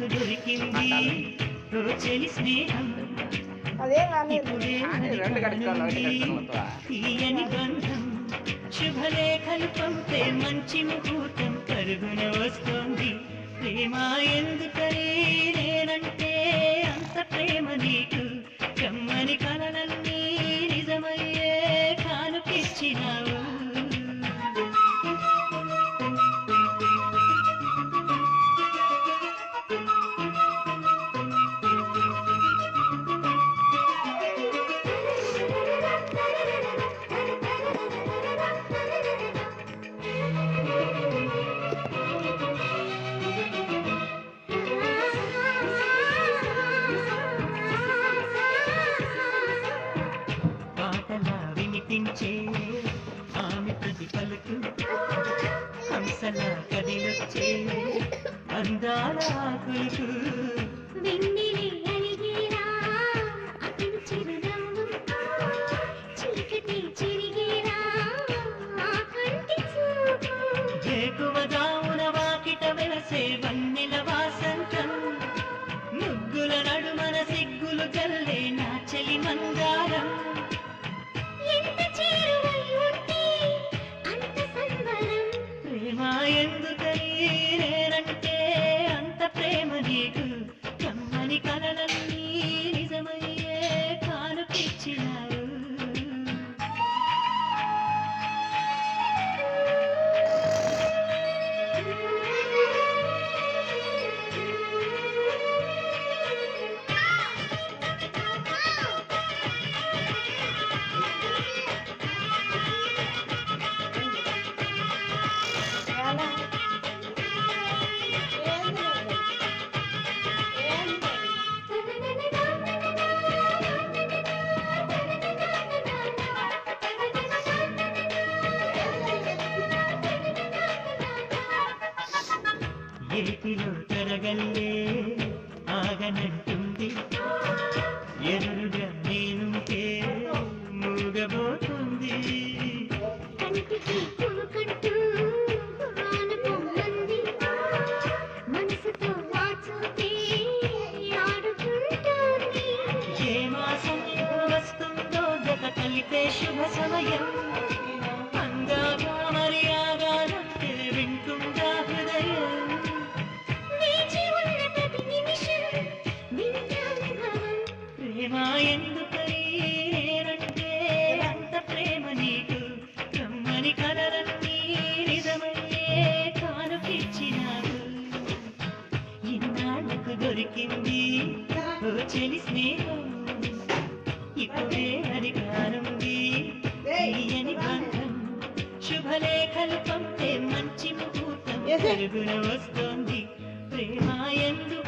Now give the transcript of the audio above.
ఇన్నాళ్ళకు దొరికింది ఓ చెలి స్నేహం ఇప్పుడే తీయని బంధం శుభలేఖలు పంపే మంచి ముహూర్తం పరుగున వస్తోంది ప్రేమ ఎందుకని నేనంటే అంత ప్రేమ నీకు కమ్మని కలలన్నీ నిజమయ్యే కానుకిచ్చినావు వినిపించే ఆమె ప్రతి పలుకు హంసలా కదిలొచ్చే అందాల ఆకులకు వేకువదామున వాకిట వెలసే వన్నెల వాసంతం ముగ్గుల నడుమన సిగ్గులు జల్లే నా చెలి మందారం ప్రేమ ఎందుకని నేనంటే అంత ప్రేమ నీకు కమ్మని కలలన్నీ నిజమయ్యే కానుకిచ్చినావు ఏటిలో తరగల్లే ఆగనంటుంది ఎదురుగా నేనుంటే మూగబోతుంది ఏ మాసం వస్తుందో జత కలిపే శుభ సమయం అందాగా మర్యాదంటే వింటుందా హృదయం ప్రేమ ఎందుకని నేనంటే అంత ప్రేమ నీకు కమ్మని కలలన్నీ నిజమయ్యే కానుకిచ్చినావు ఇన్నాళ్ళకు దొరికింది ఓ చెలి స్నేహం ఇప్పుడే అధికారంది తీయని బంధం శుభలేఖలు పంపే మంచి ముహూర్తం పరుగున వస్తోంది ప్రేమ ఎందు